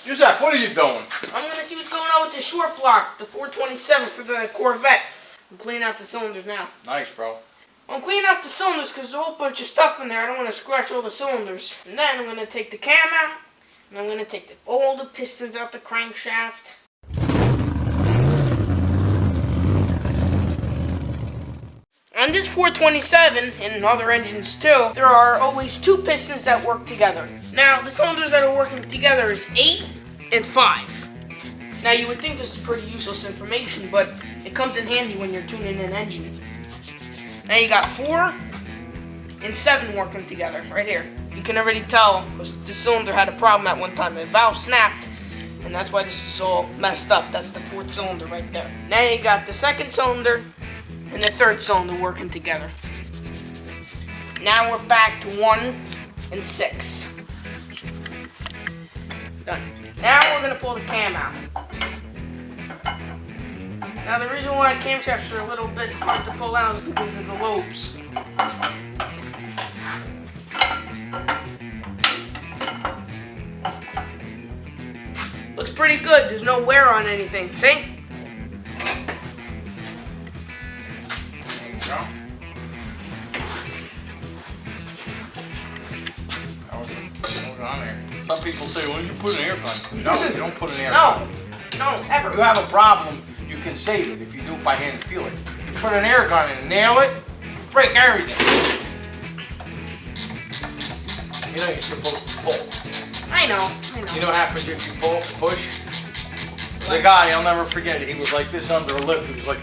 Giuseppe, what are you doing? I'm gonna see what's going on with the short block, the 427 for the Corvette. I'm cleaning out the cylinders now. Nice, bro. I'm cleaning out the cylinders because there's a whole bunch of stuff in there. I don't want to scratch all the cylinders. And then I'm gonna take the cam out, and I'm gonna take all the pistons out the crankshaft. On this 427, and in other engines too, there are always two pistons that work together. Now, the cylinders that are working together is 8 and 5. Now, you would think this is pretty useless information, but it comes in handy when you're tuning an engine. Now you got 4 and 7 working together, right here. You can already tell, because the cylinder had a problem at one time. The valve snapped, and that's why this is all messed up. That's the 4th cylinder right there. Now you got the 2nd cylinder and the 3rd cylinder working together. Now we're back to 1 and 6. Done. Now we're going to pull the cam out. Now the reason why camshafts are a little bit hard to pull out is because of the lobes. Looks pretty good. There's no wear on anything. See? On there. Some people say, well, you put an air gun. No, you don't put an air gun. No, ever. If you have a problem, you can save it if you do it by hand and feel it. You put an air gun and nail it, break everything. You know you're supposed to pull. I know. You know what happens if you push? The guy, I'll never forget it, he was like this under a lift. He was like,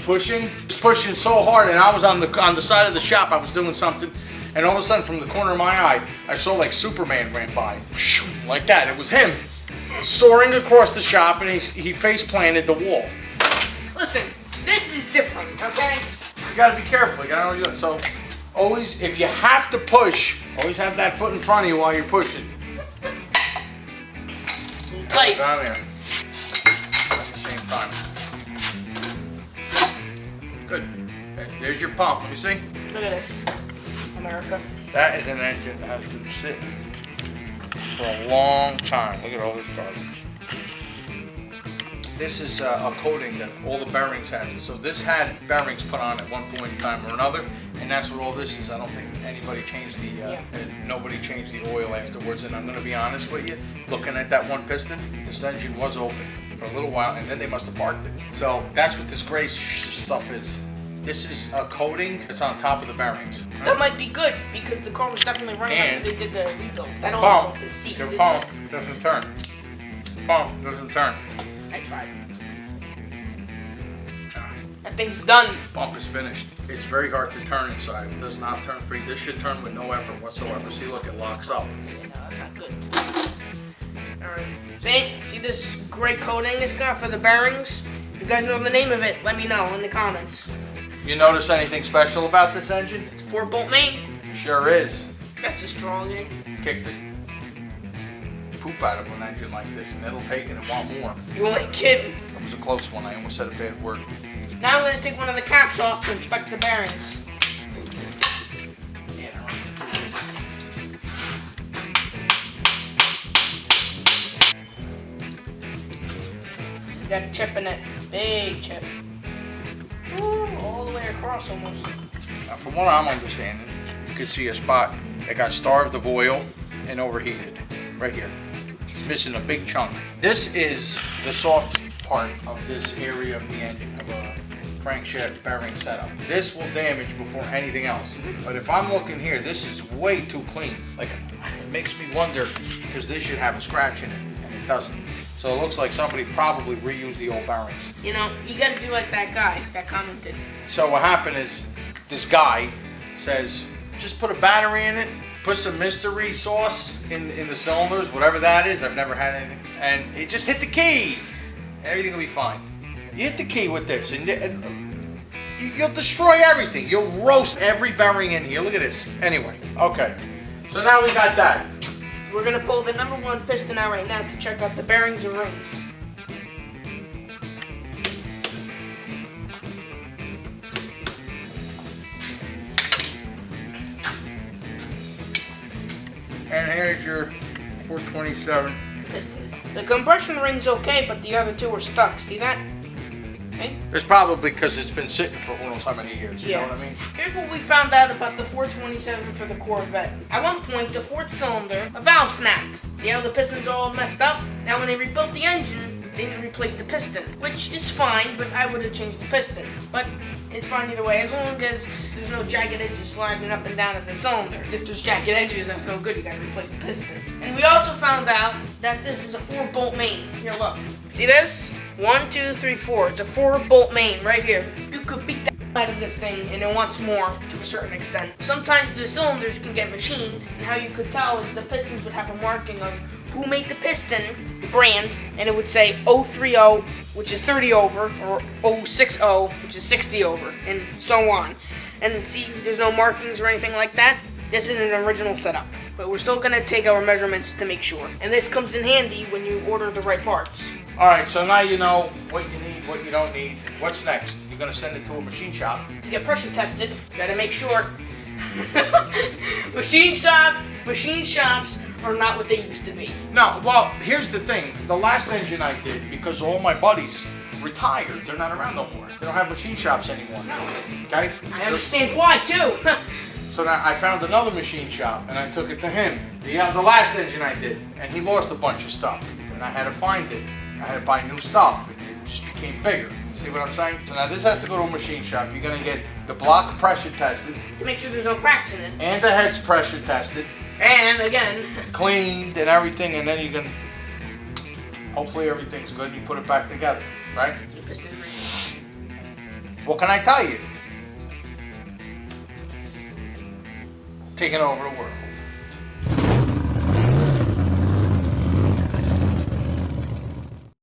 pushing. He was pushing so hard, and I was on the side of the shop, I was doing something. And all of a sudden, from the corner of my eye, I saw like Superman ran by. Like that. It was him soaring across the shop, and he face planted the wall. Listen, this is different, okay? You gotta be careful. You gotta know what you're doing. So, always, if you have to push, always have that foot in front of you while you're pushing. Tight. Down there. At the same time. Good. There's your pump. Let me see. Look at this. America. That is an engine that has been sitting for a long time. Look at all this garbage. This is a coating that all the bearings had. So this had bearings put on at one point in time or another, and that's what all this is. I don't think anybody changed nobody changed the oil afterwards. And I'm going to be honest with you, looking at that one piston, this engine was open for a little while, and then they must have parked it. So that's what this gray stuff is. This is a coating that's on top of the bearings. That might be good because the car was definitely running after they did the rebuild. That pump, the seats, your pump doesn't turn. Pump doesn't turn. I tried. That thing's done. Pump is finished. It's very hard to turn inside. It does not turn free. This should turn with no effort whatsoever. See, look, it locks up. Yeah, no, that's not good. Alright. See this gray coating it's got for the bearings? If you guys know the name of it, let me know in the comments. You notice anything special about this engine? It's a 4-bolt main. Sure is. That's a strong one. Kick the poop out of an engine like this, and it'll take it and want more. You ain't kidding. That was a close one. I almost said a bad word. Now I'm going to take one of the caps off to inspect the bearings. Got a chip in it. Big chip. Ooh, all the way across almost. Now, from what I'm understanding, you can see a spot that got starved of oil and overheated. Right here. It's missing a big chunk. This is the soft part of this area of the engine, of a crankshaft bearing setup. This will damage before anything else. But if I'm looking here, this is way too clean. Like, it makes me wonder, because this should have a scratch in it, and it doesn't. So it looks like somebody probably reused the old bearings. You know, you gotta do like that guy that commented. So what happened is, this guy says, just put a battery in it, put some mystery sauce in the cylinders, whatever that is. I've never had anything. And he just hit the key. Everything will be fine. You hit the key with this, and you'll destroy everything. You'll roast every bearing in here. Look at this. Anyway, okay. So now we got that. We're gonna pull the number 1 piston out right now to check out the bearings and rings. And here's your 427 piston. The compression ring's okay, but the other two are stuck. See that? Okay. It's probably because it's been sitting for who knows how many years, you know what I mean? Here's what we found out about the 427 for the Corvette. At one point, the fourth cylinder, a valve snapped. See how the piston's all messed up? Now when they rebuilt the engine, they didn't replace the piston, which is fine, but I would have changed the piston. But it's fine either way, as long as there's no jagged edges sliding up and down at the cylinder. If there's jagged edges, that's no good, you gotta replace the piston. And we also found out that this is a 4-bolt main. Here, look. See this? 1, 2, 3, 4. It's a 4-bolt main right here. You could beat the out of this thing and it wants more to a certain extent. Sometimes the cylinders can get machined, and how you could tell is the pistons would have a marking of who made the piston, the brand, and it would say 030, which is 30 over, or 060, which is 60 over, and so on. And see, there's no markings or anything like that. This is an original setup, but we're still gonna take our measurements to make sure. And this comes in handy when you order the right parts. Alright, so now you know what you need, what you don't need. What's next? You're gonna send it to a machine shop. To get pressure tested, you gotta make sure. Machine shops are not what they used to be. No, well, here's the thing. The last engine I did, because all my buddies retired, they're not around no more. They don't have machine shops anymore. Okay? I understand why, too. So now I found another machine shop and I took it to him. The last engine I did, and he lost a bunch of stuff. And I had to find it. I had to buy new stuff. It just became bigger. See what I'm saying? So now this has to go to a machine shop. You're gonna get the block pressure tested. To make sure there's no cracks in it. And the head's pressure tested. And again, cleaned and everything, and then you can, hopefully everything's good and you put it back together, right? What can I tell you? Taking over the world.